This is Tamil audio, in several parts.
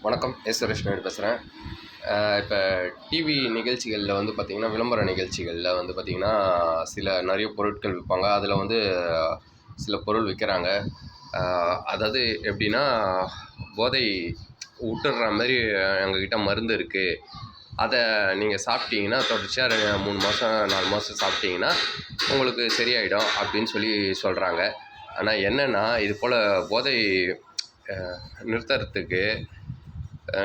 வணக்கம். சுரேஷ் நாயுடு பேசுகிறேன். இப்போ டிவி நிகழ்ச்சிகளில் வந்து பார்த்திங்கன்னா, விளம்பர நிகழ்ச்சிகளில் வந்து பார்த்திங்கன்னா, நிறைய பொருட்கள் விற்பாங்க. அதில் வந்து சில பொருள் விற்கிறாங்க. அதாவது எப்படின்னா, போதை விட்டுடுற மாதிரி எங்கக்கிட்ட மருந்து இருக்குது. அதை நீங்கள் சாப்பிட்டீங்கன்னா, தொடர்ச்சியாக 3 மாதம் 4 மாதம் சாப்பிட்டீங்கன்னா உங்களுக்கு சரியாயிடும் அப்படின்னு சொல்கிறாங்க. ஆனால் என்னென்னா, இது போல் போதை நிறுத்துறதுக்கு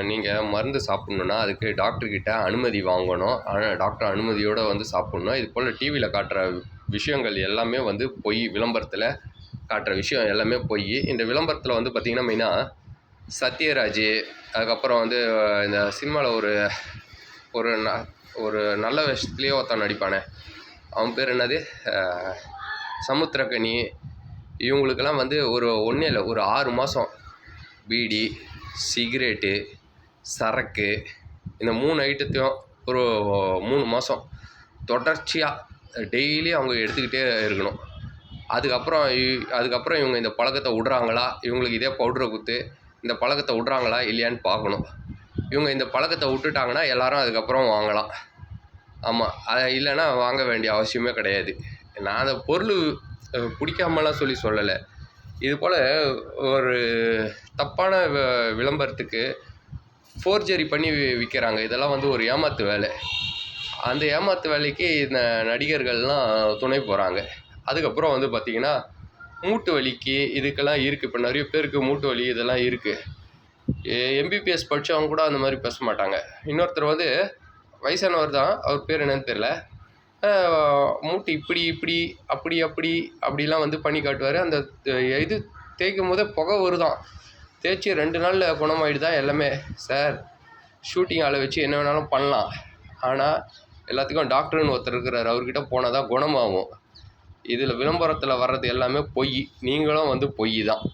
நீங்கள் மருந்து சாப்பிட்ணுன்னா அதுக்கு டாக்டர்கிட்ட அனுமதி வாங்கணும். ஆனால் டாக்டர் அனுமதியோடு வந்து சாப்பிட்ணும். இது போல் டிவியில் காட்டுற விஷயங்கள் எல்லாமே வந்து பொய். விளம்பரத்தில் காட்டுற விஷயம் எல்லாமே பொய். இந்த விளம்பரத்தில் வந்து பார்த்திங்கன்னா, மெயினாக சத்யராஜ், அதுக்கப்புறம் வந்து இந்த சினிமாவில் ஒரு நல்ல விஷயத்துலேயே ஒருத்தன் நடிப்பானே, அவன் பேர் என்னது, சமுத்திரக்கனி. இவங்களுக்கெல்லாம் வந்து ஒன்றும் இல்லை, ஒரு 6 மாதம் பீடி, சிகரெட்டு, சரக்கு, இந்த 3 ஐட்டத்தையும் ஒரு 3 மாதம் தொடர்ச்சியாக டெய்லி அவங்க எடுத்துக்கிட்டே இருக்கணும். அதுக்கப்புறம் இவங்க இந்த பழக்கத்தை விட்றாங்களா, இவங்களுக்கு இதே பவுடரை குத்து இந்த பழக்கத்தை விட்றாங்களா இல்லையான்னு பார்க்கணும். இவங்க இந்த பழக்கத்தை விட்டுட்டாங்கன்னா எல்லோரும் அதுக்கப்புறம் வாங்கலாம். ஆமாம், இல்லைன்னா வாங்க வேண்டிய அவசியமே கிடையாது. நான் அந்த பொருள் பிடிக்காமலாம் சொல்லலை. இது போல் ஒரு தப்பான விளம்பரத்துக்கு ஃபோர்ஜரி பண்ணி விற்கிறாங்க. இதெல்லாம் வந்து ஒரு ஏமாத்து வேலை. அந்த ஏமாத்து வேலைக்கு இந்த நடிகர்கள்லாம் துணை போகிறாங்க. அதுக்கப்புறம் வந்து பார்த்திங்கன்னா, மூட்டு வலிக்கு இதுக்கெல்லாம் இருக்குது. இப்போ நிறைய பேருக்கு மூட்டு வலி இதெல்லாம் இருக்குது. எம்பிபிஎஸ் படித்தவங்க கூட அந்த மாதிரி பேச மாட்டாங்க. இன்னொருத்தர் வந்து வயசானவர் தான், அவர் பேர் என்னன்னு தெரில, மூட்டு இப்படி அப்படிலாம் வந்து பண்ணி காட்டுவார். அந்த இது தேய்க்கும் போதே புகை வருதான். தேய்ச்சி 2 நாளில் குணமாயிடுதான் எல்லாமே. சார், ஷூட்டிங் ஆளை வச்சு என்ன வேணாலும் பண்ணலாம். ஆனால் எல்லாத்துக்கும் டாக்டர்னு ஒருத்தர் இருக்கிறார், அவர்கிட்ட போனால் தான் குணமாகும். இதில் விளம்பரத்தில் வர்றது எல்லாமே பொய். நீங்களும் வந்து பொய் தான்.